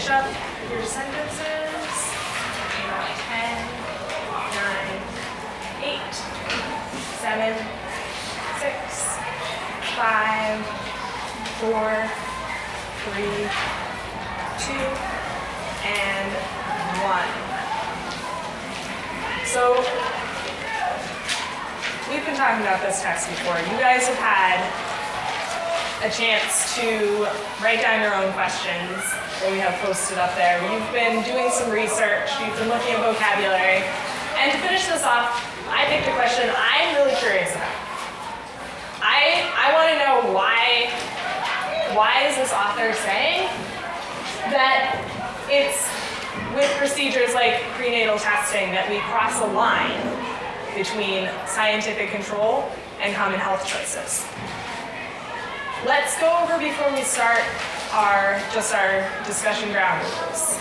finish up your sentences. About 10, 9, 8, 7, 6, 5, 4, 3, 2, and 1. So, we've been talking about this text before. You guys have had a chance to write down your own questions that we have posted up there. You've been doing some research, you've been looking at vocabulary. And to finish this off, I picked a question I'm really curious about. I want to know why is this author saying that it's with procedures like prenatal testing that we cross a line between scientific control and common health choices. Let's go over before we start our discussion ground rules.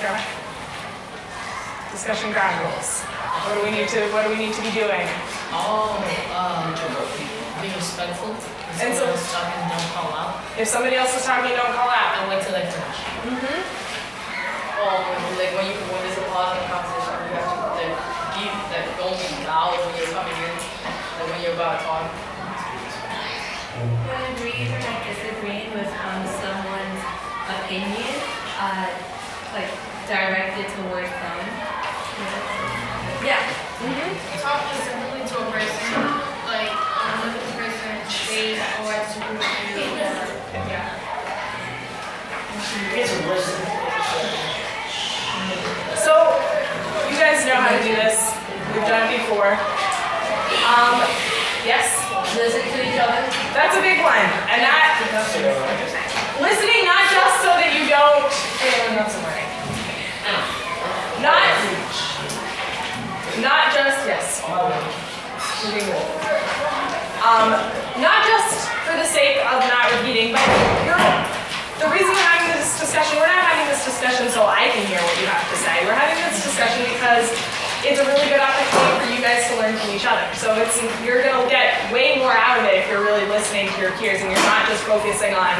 Go ahead. Discussion ground rules. What do we need to be doing? Being respectful. And If so- someone else is talking, don't call out. If somebody else is talking, don't call out. And wait till they finish. Mm-hmm. Like when there's a pause in the conversation, you have to don't be loud when you're coming in, like when you're about to talk. When agreeing or like disagreeing with someone's opinion, like directed towards them. Yeah. Mm-hmm. Talk specifically to a person, like look at the person's face or disagree with you. Yeah. So, you guys know how to do this. We've done it before. Yes? Listen to each other. That's a big one. And that, listening not just so that you don't, anyone knows somewhere. Not just, yes. Moving on. Not just for the sake of not repeating, but the reason we're having this discussion, we're not having this discussion so I can hear what you have to say. We're having this discussion because it's a really good opportunity for you guys to learn from each other. So you're going to get way more out of it if you're really listening to your peers and you're not just focusing on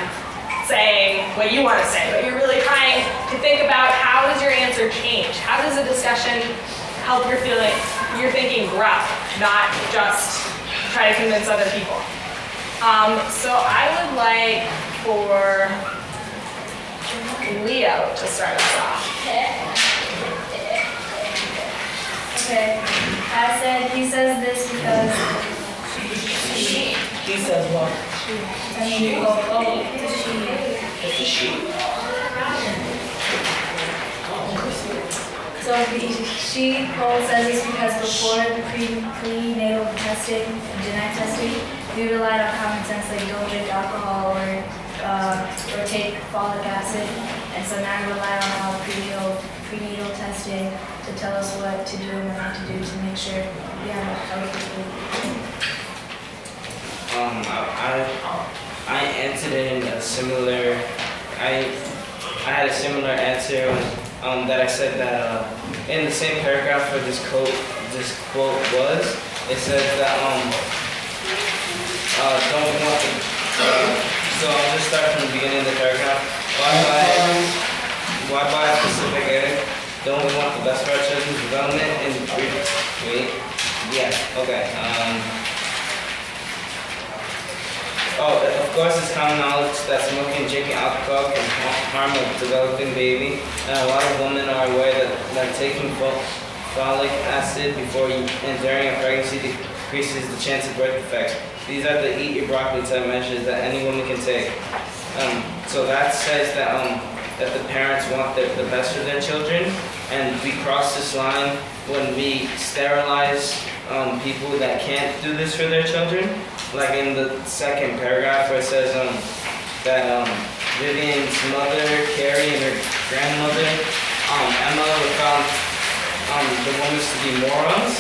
saying what you want to say, but you're really trying to think about how does your answer change? How does a discussion help your thinking grow, not just try to convince other people. So I would like for Leo to start us off. Okay, he says this because He says what? it's a she. So she says this because before the prenatal testing, genetic testing, we relied on common sense like don't drink alcohol or take folic acid, and so now we rely on our prenatal testing to tell us what to do and what not to do to make sure we have a healthy food. I answered in a similar. I had a similar answer that I said that in the same paragraph where this quote was, it says that don't want the. So I'll just start from the beginning of the paragraph. Why buy a specific egg? Don't we want the best for our children's development? And wait, yeah, okay. Of course, it's common knowledge that smoking and drinking alcohol can harm a developing baby, and a lot of women are aware that taking folic acid before and during a pregnancy decreases the chance of birth defects. These are the eat your broccoli type measures that any woman can take. So that says that the parents want the best for their children, and we cross this line when we sterilize people that can't do this for their children. Like in the second paragraph where it says that Vivian's mother, Carrie, and her grandmother, Emma, found the women to be morons.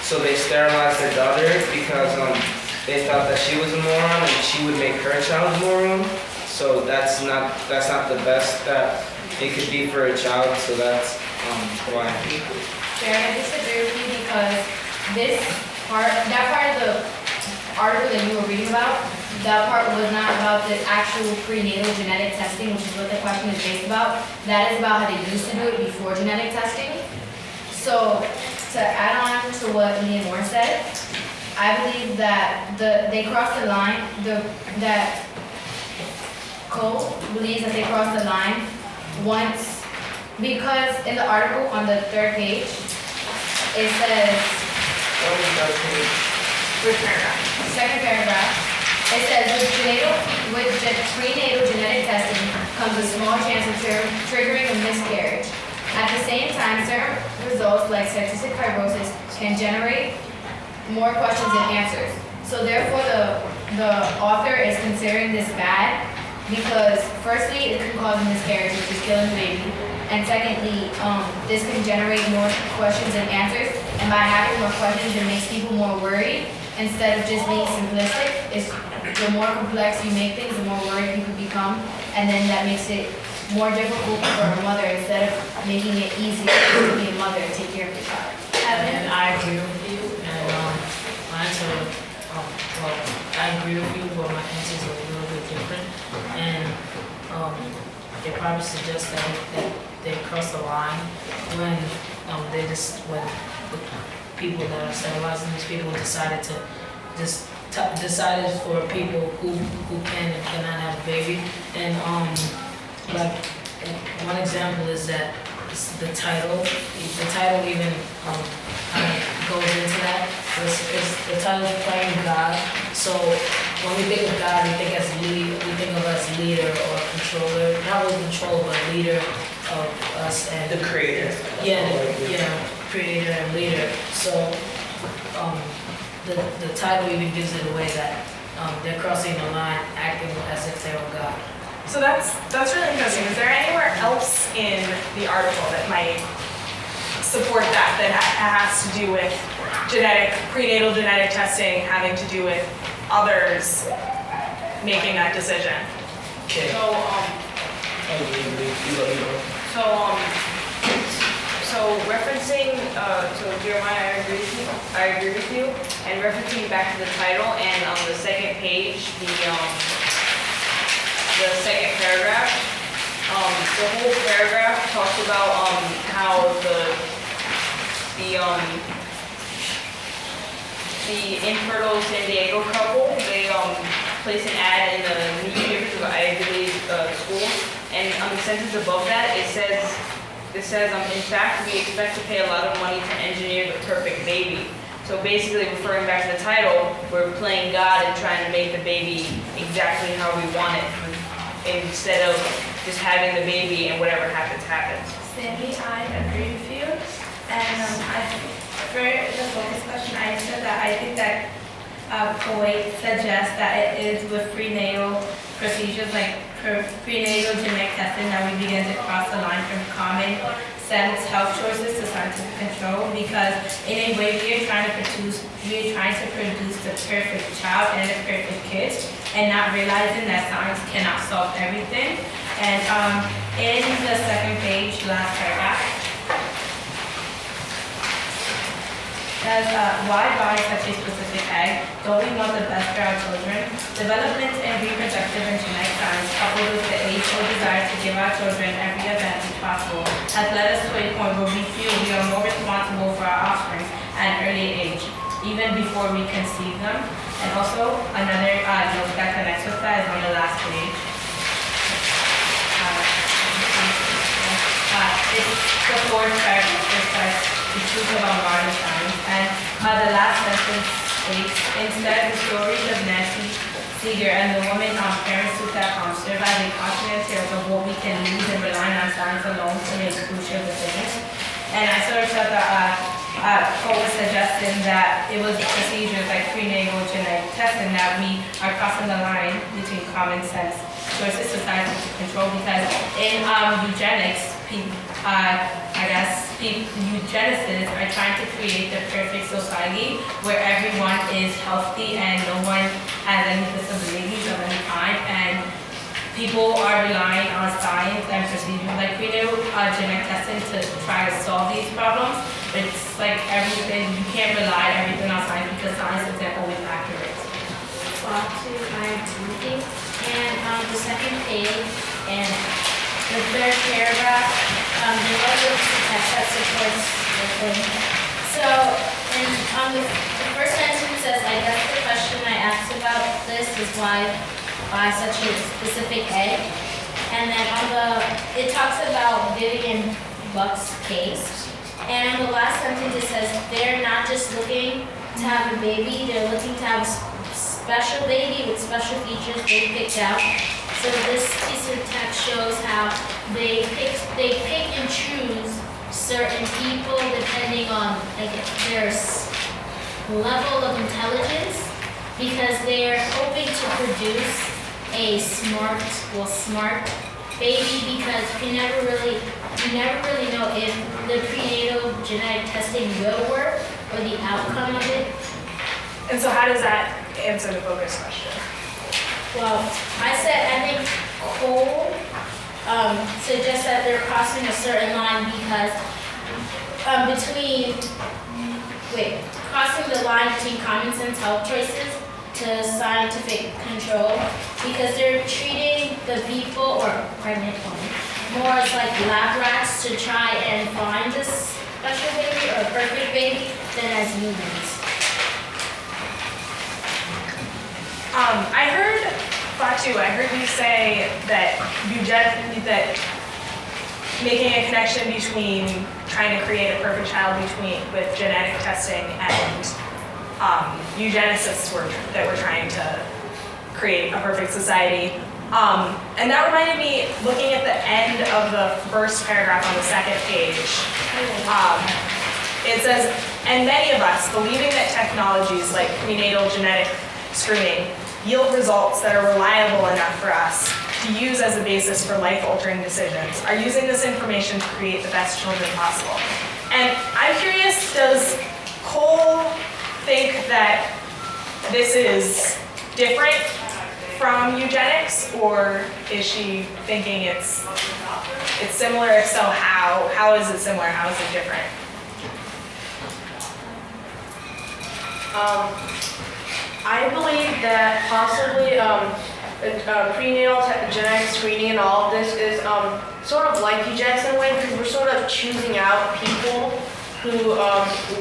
So they sterilized their daughter because they thought that she was a moron and she would make her child a moron. So that's not the best that it could be for a child. So that's why. Sharon, I disagree with you because that part of the article that you were reading about that part was not about the actual prenatal genetic testing, which is what the question is based about. That is about how they used to do it before genetic testing. So to add on to what me and Moore said, I believe that they crossed the line, that Cole believes that they crossed the line once, because in the article on the third page, it says, second paragraph, it says, with prenatal genetic testing comes a small chance of triggering a miscarriage. At the same time, certain results like cystic fibrosis can generate more questions than answers. So therefore, the author is considering this bad because firstly, it can cause a miscarriage, which is killing the baby. And secondly, this can generate more questions than answers. And by having more questions, it makes people more worried. Instead of just being simplistic, the more complex you make things, the more worried people become. And then that makes it more difficult for a mother instead of making it easier to be a mother and take care of your child. And I agree with you, and my answer, well, I agree with you, but my answer is a little bit different. And they probably suggest that they cross the line when when the people that are sterilizing these people decided to decided for people who can and cannot have a baby. And like one example is that the title even kind of goes into that. The title is Praying God. So when we think of God, we think of as leader or controller, not really controller, but leader of us and The creator. Creator and leader. So the title even gives it away that they're crossing the line, acting as if they were God. So that's really interesting. Is there anywhere else in the article that might support that has to do with prenatal genetic testing having to do with others making that decision? Okay. So referencing, Jeremiah, I agree with you, and referencing back to the title and on the second page, the second paragraph, the whole paragraph talks about how the infertile San Diego couple, they placed an ad in the newspapers of Ivy League school, and on the sentence above that, it says, in fact, we expect to pay a lot of money to engineer the perfect baby. So basically, referring back to the title, we're playing God and trying to make the baby exactly how we want it, instead of just having the baby and whatever happens, happens. Sammy, I agree with you. And for the focus question, I said that I think that Kuwait suggests that it is with prenatal procedures like prenatal genetic testing that we begin to cross the line from common sense health choices to scientific control, because in a way we are trying to produce the perfect child and the perfect kid, and not realizing that science cannot solve everything. And in the second page, last paragraph, says, why buy such a specific egg? Don't we want the best for our children? Development in reproductive and genetic science, coupled with the age or desire to give our children every advantage possible, has led us to a point where we feel we are more responsible for our offspring at an early age, even before we conceive them. And also, another note that connects with that is on the last page. It's the fourth paragraph, it says, the truth about modern science. And the last sentence states, instead, the stories of Nancy Seeger and the woman on ParentsWho.com serve as a cautionary tale of what we can lose in relying on science alone to make crucial decisions. And I sort of felt that Cole was suggesting that it was procedures like prenatal genetic testing that we are crossing the line between common sense choices to scientific control, because in eugenics, eugenicists are trying to create the perfect society where everyone is healthy and no one has any disabilities of any kind, and people are relying on science and procedures like prenatal genetic testing to try to solve these problems. It's like everything, you can't rely on everything on science because science isn't always accurate. talk to my grouping, and on the second page and the third paragraph, there was a text that supports the thing. So, and on the first sentence says, I guess the question I asked about this is why such a specific egg. And then on it talks about Vivian Buck's case. And on the last sentence it says, they're not just looking to have a baby, they're looking to have a special baby with special features they picked out. So this piece of text shows how they pick and choose certain people depending on like their level of intelligence, because they're hoping to produce a smart baby, because you never really know if the prenatal genetic testing will work or the outcome of it. And so how does that answer the focus question? Well, I think Cole suggests that they're crossing a certain line because crossing the line between common sense health choices to scientific control, because they're treating the people or pregnant women more as like lab rats to try and find this special baby or perfect baby than as humans. I heard you say that making a connection between trying to create a perfect child with genetic testing and eugenicists that were trying to create a perfect society. And that reminded me, looking at the end of the first paragraph on the second page, it says, and many of us, believing that technologies like prenatal genetic screening yield results that are reliable enough for us to use as a basis for life-altering decisions, are using this information to create the best children possible. And I'm curious, does Cole think that this is different from eugenics, or is she thinking it's similar? If so, how is it similar? How is it different? I believe that possibly prenatal genetic screening and all of this is sort of like eugenics in a way, because we're sort of choosing out people who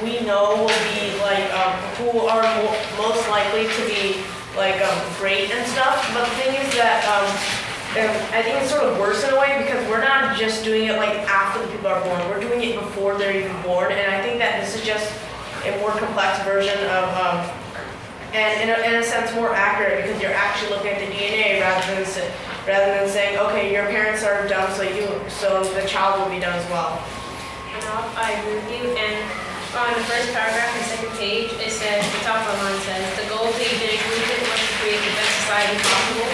we know will be like, who are most likely to be like great and stuff. But the thing is that I think it's sort of worse in a way, because we're not just doing it like after the people are born, we're doing it before they're even born. And I think that this is just a more complex version of and in a sense more accurate, because you're actually looking at the DNA rather than saying, okay, your parents are dumb, so the child will be done as well. I agree with you. And on the first paragraph and second page, it says, the top of the line says, the goal of the eugenic movement was to create the best society possible.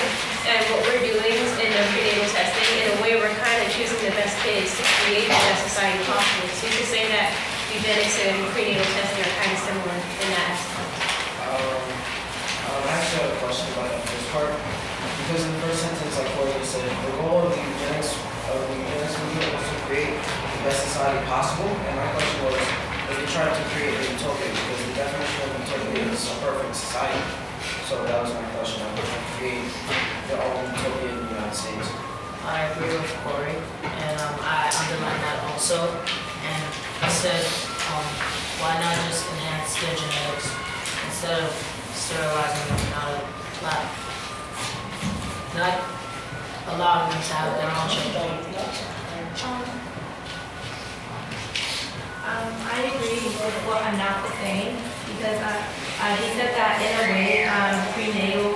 And what we're doing in the prenatal testing, in a way, we're kind of choosing the best kids to create the best society possible. So you could say that eugenics and prenatal testing are kind of similar in that aspect. I actually have a question about that first part, because in the first sentence, like Corey said, the goal of the eugenics movement was to create the best society possible, and my question was, are they trying to create a utopia? Because the definition of utopia is a perfect society. So that was my question. I'm going to create their own utopia in the United States. I agree with Corey, and I underlined that also. And I said, why not just enhance their genetics instead of sterilizing them, not allowing them to have their own children? I agree with what Anat was saying, because he said that in a way, prenatal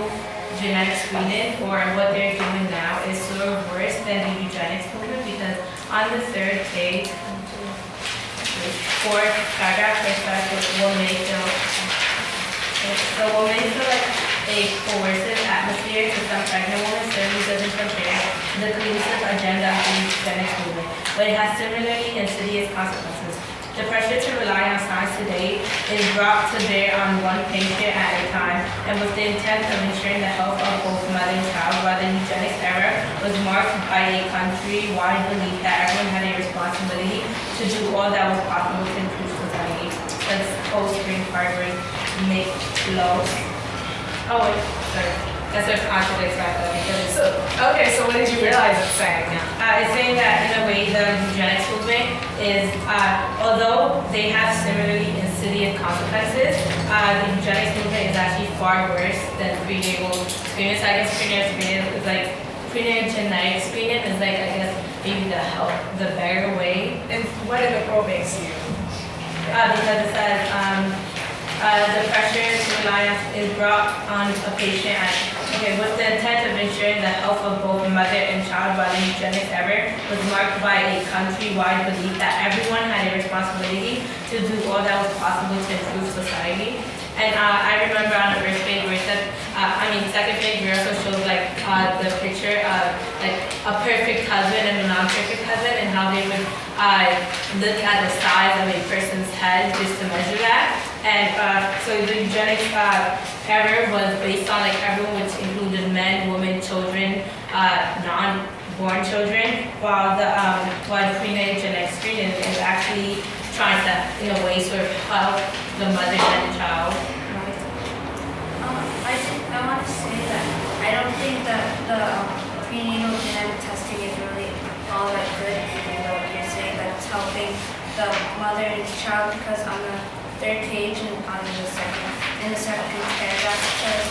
genetic screening, or what they're doing now, is sort of worse than the eugenics movement, because on the third page, fourth paragraph, it starts with will make feel like a coercive atmosphere to some pregnant women certainly doesn't compare the cohesive agenda of the eugenics movement, but it has similarly insidious consequences. The pressure to rely on science today is brought to bear on one patient at a time, and with the intent of ensuring the health of both mother and child, while the eugenics era was marked by a country-wide belief that everyone had a responsibility to do all that was possible to improve society. Let's post-Green Parkway make laws. Oh, wait, sorry. That's what contradicts that though, because Okay, so what did you realize it's saying? it's saying that in a way the eugenics movement is, although they have similarly insidious consequences, the eugenics movement is actually far worse than prenatal screening. So I guess prenatal screening is like, prenatal genetic screening is like, I guess, maybe the better way. And what did the quote makes you? Because it says, the pressure to rely on is brought on a patient with the intent of ensuring the health of both mother and child by the eugenics effort was marked by a countrywide belief that everyone had a responsibility to do all that was possible to improve society. And I remember on the first page where it said, second page, we also showed like the picture of like a perfect husband and a non-perfect husband and how they would look at the size of a person's head just to measure that. And so the eugenics error was based on like everyone, which included men, women, children, non-born children, while the prenatal genetic screening is actually trying to, in a way, sort of help the mother and the child. I want to say that I don't think that the prenatal genetic testing is really all that good, even though you're saying that it's helping the mother and the child, because on the third page and in the second paragraph it says,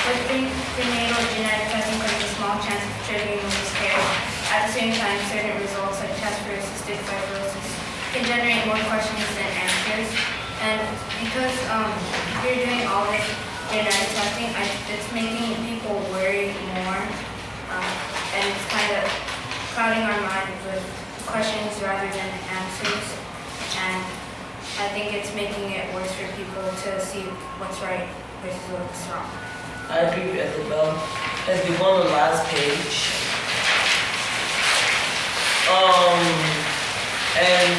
with prenatal genetic testing comes a small chance of triggering a miscarriage. At the same time, certain results like tests for cystic fibrosis can generate more questions than answers. And because you're doing all this genetic testing, it's making people worry more, and it's kind of crowding our mind with questions rather than answers. And I think it's making it worse for people to see what's right versus what's wrong. I agree with Isabel. As we go on the last page, and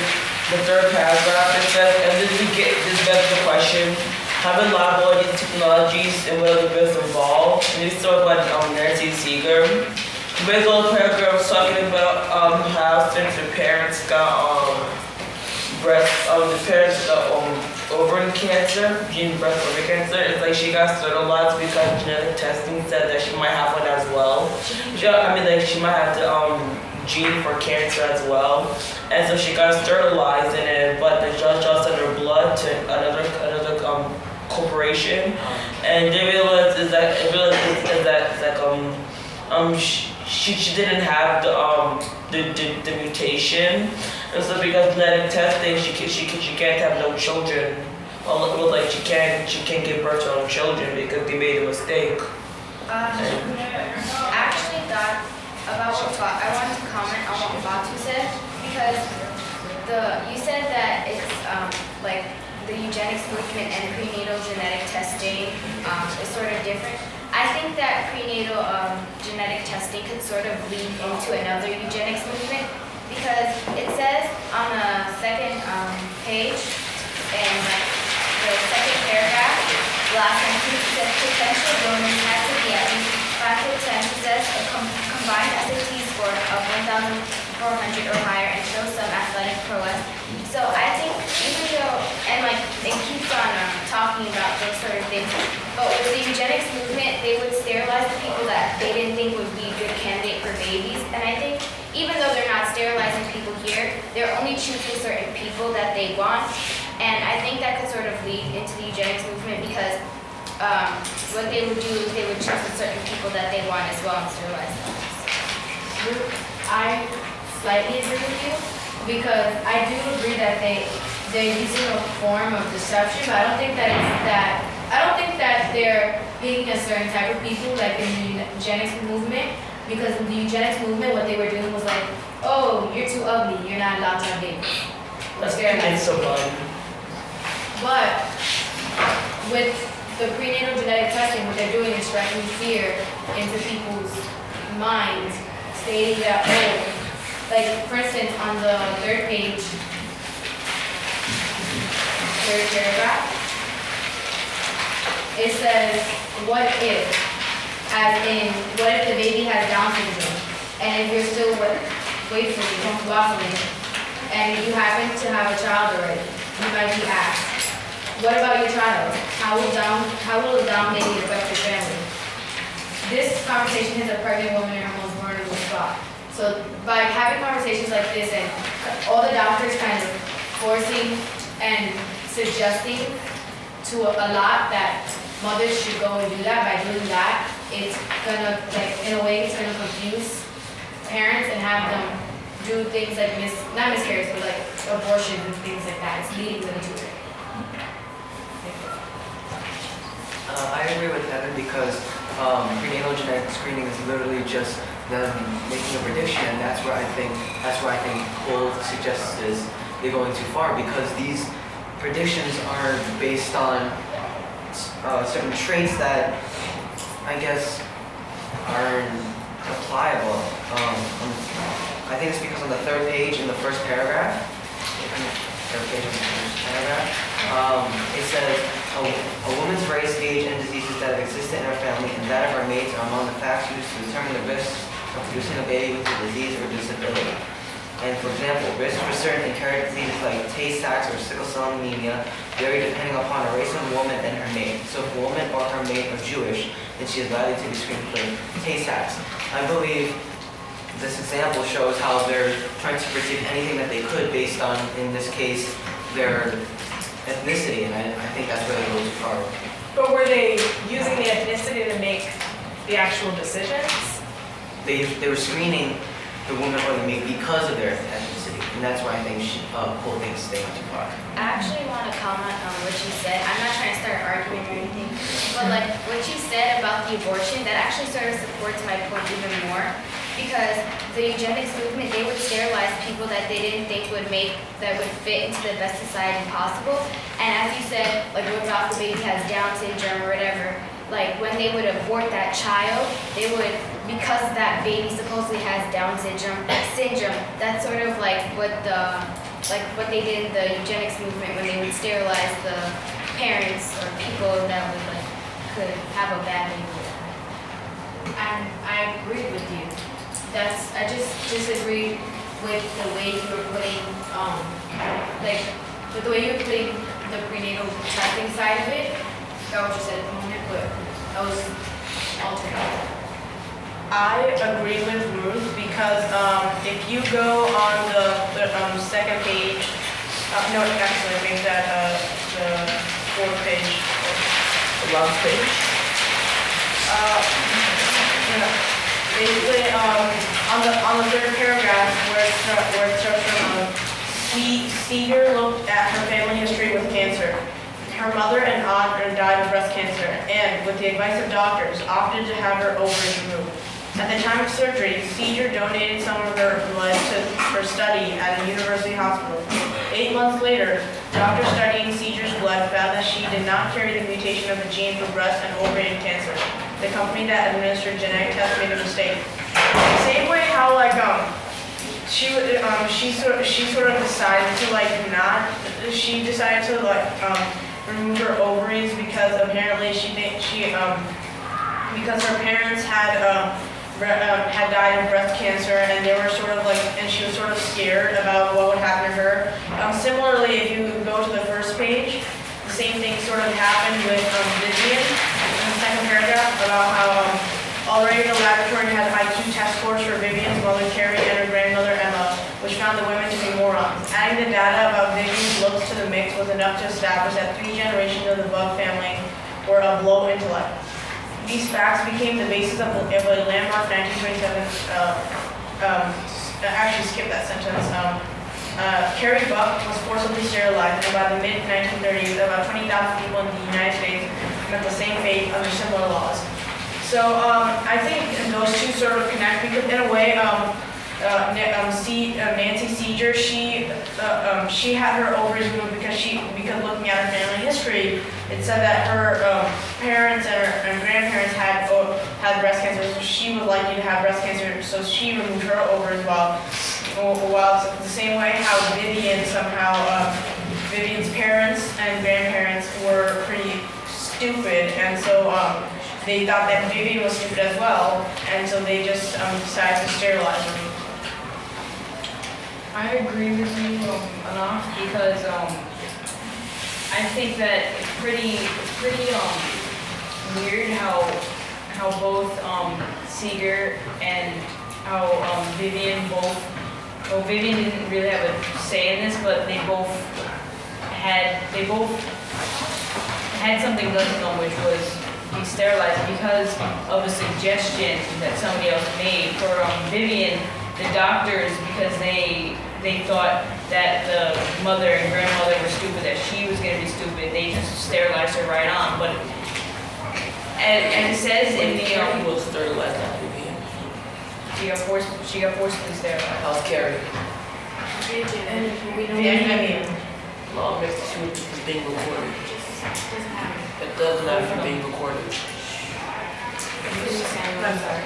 the third paragraph, it says, and this begs the question, having liability technologies and what are the risks involved? And this is talking about Nancy Seeger. The basically paragraph was talking about how since the parents got ovarian cancer, breast ovarian cancer, it's like she got sterilized because genetic testing said that she might have one as well. She might have the gene for cancer as well, and so she got sterilized in it. But the judge just sent her blood to another corporation, and they realized she didn't have the mutation, and so because genetic testing, she can't have no children. Well, like she can't give birth to no children because they made a mistake. Actually, that about what I wanted to comment on what Batu said, because you said that it's like the eugenics movement and prenatal genetic testing is sort of different. I think that prenatal genetic testing could sort of lead into another eugenics movement, because it says on the second page and the second paragraph, the last sentence, it says potential donors have to be at least 5 to 10 possess a combined SAT score of 1,400 or higher and show some athletic prowess. So I think even though, and like it keeps on talking about those sort of things, but with the eugenics movement, they would sterilize the people that they didn't think would be a good candidate for babies. And I think even though they're not sterilizing people here, they're only choosing certain people that they want. And I think that could sort of lead into the eugenics movement, because what they would do is they would choose certain people that they want as well and sterilize them. I slightly agree with you, because I do agree that they're using a form of deception, but I don't think that they're picking a certain type of people like in the eugenics movement, because in the eugenics movement what they were doing was like, oh, you're too ugly, you're not allowed to have babies. That's so fun. But with the prenatal genetic testing, what they're doing is striking fear into people's minds, stating that, like for instance, on the third page, third paragraph, it says, what if? As in, what if the baby has Down syndrome, and if you're still waffling, and you happen to have a child already, you might be asked, what about your child? How will a down baby affect your family? This conversation hits a pregnant woman in her most vulnerable spot. So by having conversations like this and all the doctors kind of forcing and suggesting to a lot that mothers should go and do that, by doing that, it's gonna, like, in a way, it's gonna confuse parents and have them do things like not miscarriage, but like abortion and things like that. It's leading them to it. I agree with Evan because prenatal genetic screening is literally just them making a prediction, and that's where I think Cole suggests is they're going too far, because these predictions are based on certain traits that I guess aren't applicable. I think it's because on the third page in the first paragraph, it says, a woman's race, age, and diseases that have existed in her family and that of her mates are among the factors used to determine the risk of producing a baby with a disease or disability. And for example, risks for certain inherited diseases like Tay-Sachs or sickle cell anemia vary depending upon a race of the woman and her mate. So if a woman or her mate are Jewish, then she is likely to be screened for Tay-Sachs. I believe this example shows how they're trying to predict anything that they could based on, in this case, their ethnicity, and I think that's where they go too far. But were they using the ethnicity to make the actual decisions? They were screening the woman or the mate because of their ethnicity, and that's why I think Cole thinks they went too far. I actually want to comment on what you said. I'm not trying to start arguing or anything, but like what you said about the abortion, that actually sort of supports my point even more. Because the eugenics movement, they would sterilize people that they didn't think would fit into the best society possible. And as you said, like what if the baby has Down syndrome or whatever, like when they would abort that child, they would, because that baby supposedly has Down syndrome, that's sort of like what they did in the eugenics movement when they would sterilize the parents or people that could have a bad baby. And I agree with you. I just disagree with the way you were putting, with the way you were putting the prenatal testing side of it. I forgot what you said at the moment, but I was alternate. I agree with Ruth because if you go on the second page, no, actually, I think that the fourth page. The last page. Basically, on the third paragraph where it starts from, Seeger looked at her family history with cancer. Her mother and aunt died of breast cancer, and with the advice of doctors, opted to have her ovaries removed. At the time of surgery, Seeger donated some of her blood for study at a university hospital. 8 months later, doctors studying Seeger's blood found that she did not carry the mutation of the gene for breast and ovarian cancer. The company that administered genetic tests made a mistake. The same way how she sort of decided to she decided to remove her ovaries because apparently because her parents had died of breast cancer, and they were and she was sort of scared about what would happen to her. Similarly, if you go to the first page, the same thing sort of happened with Vivian in the second paragraph about how already the laboratory had IQ test scores for Vivian's mother Carrie and her grandmother Emma, which found the women to be morons. Adding the data about Vivian's looks to the mix was enough to establish that 3 generations of the Bug family were of low intellect. These facts became the basis of a landmark 1927, actually skip that sentence. Carrie Buck was forcibly sterilized, and by the mid-1930s, about 20,000 people in the United States met the same fate under similar laws. So I think those two sort of connect, because in a way, Nancy Seeger, she had her ovaries removed because looking at her family history, it said that her parents and her grandparents had breast cancer, so she was likely to have breast cancer, so she removed her ovaries while the same way how Vivian's parents and grandparents were pretty stupid, and so they thought that Vivian was stupid as well, and so they just decided to sterilize her. I agree with you enough because I think that it's pretty weird how both Seeger and how Vivian both. Well, Vivian didn't really have a say in this, but they both had something done to them, which was be sterilized because of a suggestion that somebody else made. For Vivian, the doctors, because they thought that the mother and grandmother were stupid, that she was going to be stupid, they just sterilized her right on. But and it says in the Carrie was sterilized at Vivian. she got forcibly sterilized. How's Carrie? Law makes sure it's being recorded. It does matter for being recorded. I'm sorry.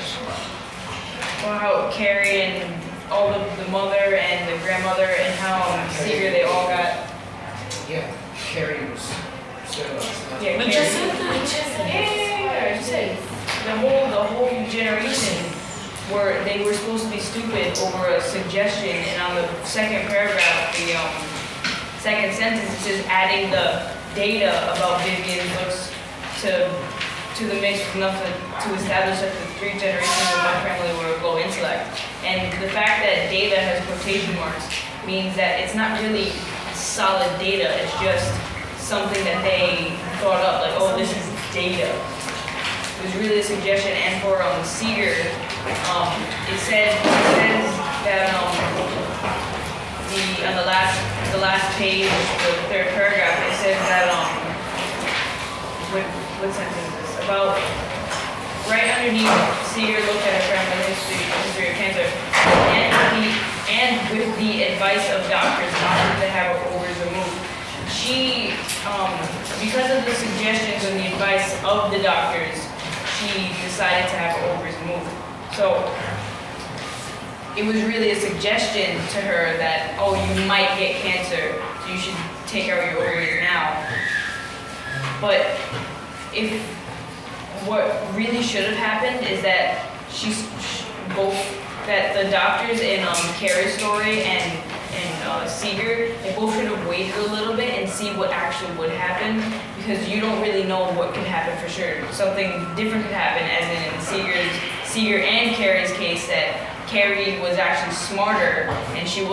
Well, how Carrie and all the mother and the grandmother and how Seeger, they all got. Yeah, Carrie was sterilized. Yeah, But Carrie. just said that. I just said the whole generation they were supposed to be stupid over a suggestion, and on the second paragraph, the second sentence, it says adding the data about Vivian looks to the mix enough to establish that the 3 generations of my family were of low intellect. And the fact that data has quotation marks means that it's not really solid data, it's just something that they thought up, like, oh, this is data. It was really a suggestion. And for Seeger, it says that on the last page, the 3rd paragraph, it says that what sentence is this? About right underneath, Seeger looked at a family history of cancer, and with the advice of doctors, opted to have her ovaries removed. She, because of the suggestions and the advice of the doctors, she decided to have her ovaries removed. So it was really a suggestion to her that, oh, you might get cancer, so you should take out your ovaries now. But what really should have happened is that that the doctors in Carrie's story and Seeger, they both should have waited a little bit and see what actually would happen, because you don't really know what could happen for sure. Something different could happen, as in Seeger and Carrie's case, that Carrie was actually smarter and she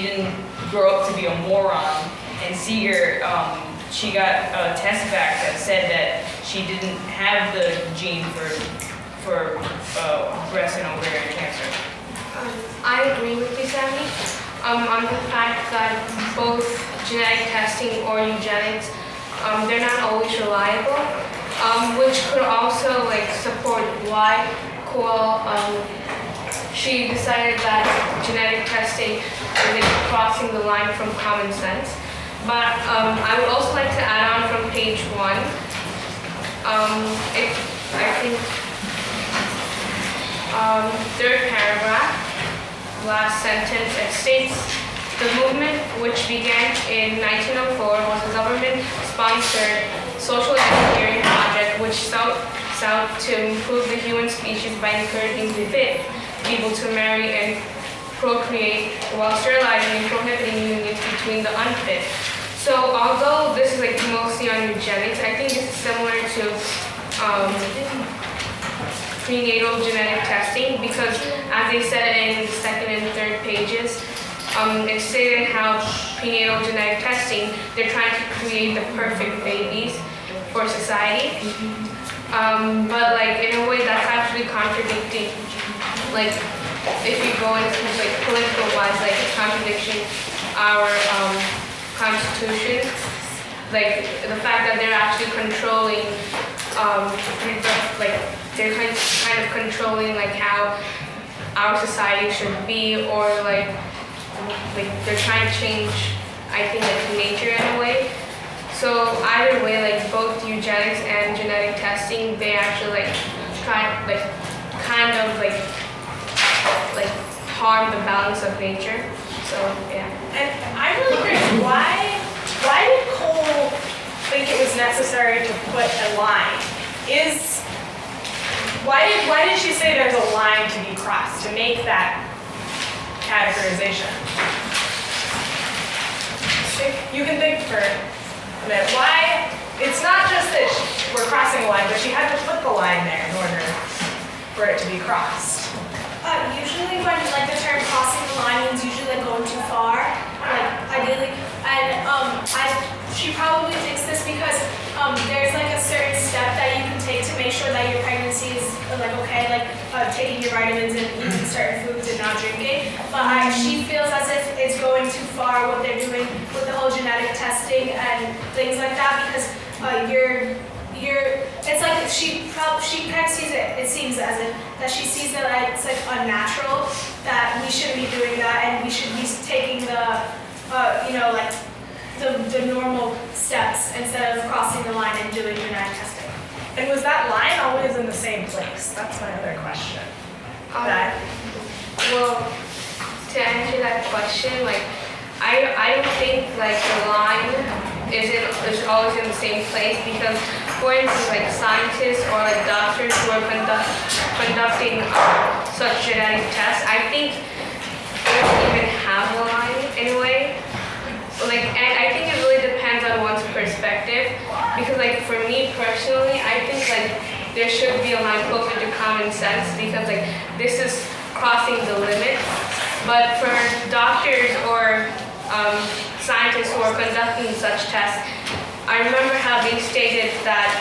didn't grow up to be a moron. And Seeger, she got a test back that said that she didn't have the gene for breast and ovarian cancer. I agree with you, Sammy, on the fact that both genetic testing or eugenics, they're not always reliable, which could also support why she decided that genetic testing is crossing the line from common sense. But I would also like to add on from page 1. I think 3rd paragraph, last sentence, it states, the movement, which began in 1904, was a government-sponsored social engineering project which sought to improve the human species by encouraging the fit people to marry and procreate while sterilizing and prohibiting unions between the unfit. So although this is mostly on eugenics, I think this is similar to prenatal genetic testing, because as they said in the 2nd and 3rd pages, it stated how prenatal genetic testing, they're trying to create the perfect babies for society. But in a way that's actually contradicting, if you go into political wise, it's contradicting our Constitution. The fact that they're actually controlling, they're kind of controlling how our society should be, or they're trying to change, I think, nature in a way. So either way, both eugenics and genetic testing, they actually harm the balance of nature. So yeah. And I'm really curious, why did Cole think it was necessary to put a line? Why did she say there's a line to be crossed to make that categorization? You can think for a minute. line there in order for it to be crossed? Usually when like the term crossing the line means usually like going too far, like ideally, and she probably thinks this because there's like a certain step that you can take to make sure that your pregnancy is like okay, like taking your vitamins and eating certain foods and not drinking. But she feels as if it's going too far what they're doing with the whole genetic testing and things like that because it's like she kind of sees it seems as if that she sees that it's like unnatural, that we shouldn't be doing that and we should be taking the like the normal steps instead of crossing the line and doing genetic testing. And was that line always in the same place? That's my other question. Well, to answer that question, like I don't think like the line is always in the same place because, for instance, like scientists or like doctors who are conducting such genetic tests, I think they don't even have a line anyway. Like, and I think it really depends on one's perspective because, like, for me personally, I think like there should be a line closer to common sense because like this is crossing the limit. But for doctors or scientists who are conducting such tests, I remember how they stated that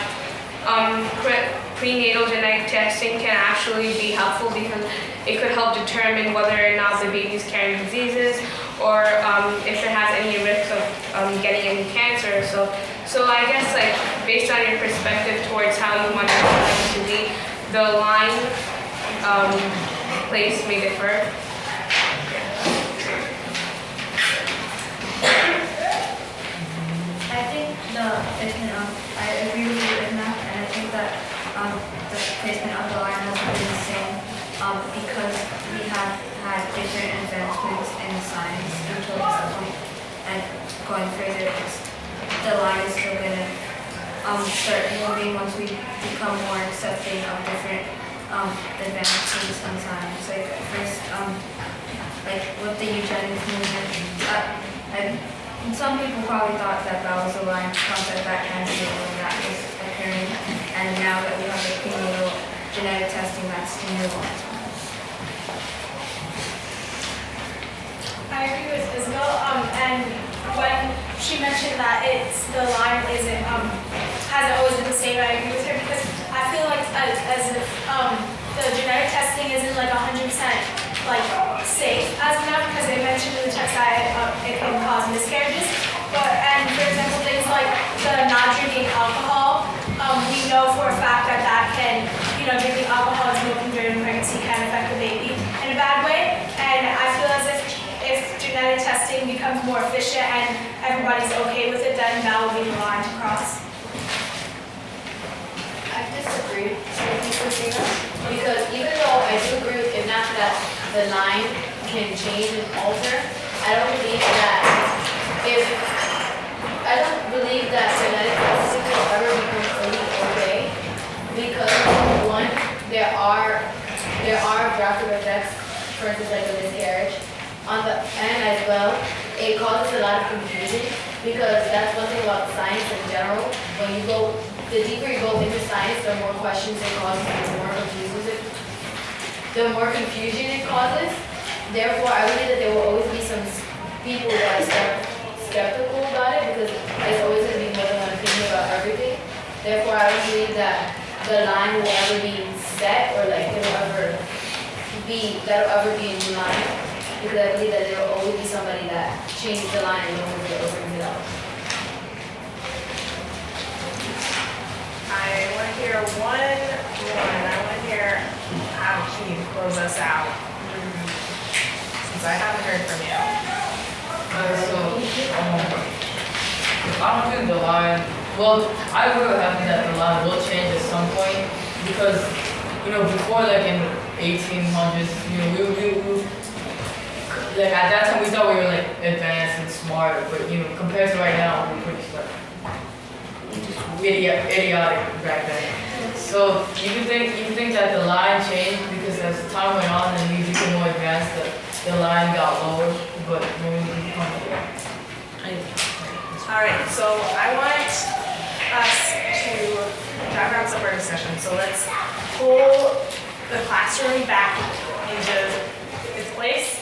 prenatal genetic testing can actually be helpful because it could help determine whether or not the baby is carrying diseases or if it has any risk of getting any cancer. So I guess like based on your perspective towards how you want your pregnancy to be, the line place may differ. I think the placement of, I agree with you in that, and I think that the placement of the line has been the same because we have had different advancements in science until this point, and going further, the line is still going to start moving once we become more accepting of different advancements in science. Like first, like with the eugenics movement, and some people probably thought that that was a line concept that kind of when that was occurring, and now that we have the prenatal genetic testing, that's the new one. I agree with Isabel, and when she mentioned that the line isn't hasn't always been the same, I agree with her because I feel like as if the genetic testing isn't like 100% like safe as of now because they mentioned in the text that it can cause miscarriages. And for example, things like the not drinking alcohol, we know for a fact that can, drinking alcohol and smoking during pregnancy can affect the baby in a bad way. And I feel as if genetic testing becomes more efficient and everybody's okay with it, then that will be the line to cross. I disagree with you, Christina, because even though I do agree with Ignace that the line can change and alter, I don't believe that genetic testing will ever become fully okay, because one, there are drastic effects, for instance like a miscarriage, and as well, it causes a lot of confusion, because that's one thing about science in general. The deeper you go into science, the more questions it causes, the more confusion it causes. Therefore, I believe that there will always be some people that are skeptical about it because there's always going to be more than one opinion about everything. Therefore, I don't believe that the line will ever be set or like that'll ever be a new line, because I believe that there will always be somebody that changes the line and no one's going to brings it out. I want to hear one more, and I want to hear how can you close us out, since I haven't heard from you. I don't think the line, well, I would have happy that the line will change at some point because, before like in 1800s, we like at that time we thought we were like advanced and smart, but compared to right now, we're pretty smart. Idiotic back then. So you think that the line changed because as time went on and we became more advanced, the line got lower, but when we become All right, so I want us to, that wraps up our discussion. discussion. So let's pull the classroom back into its place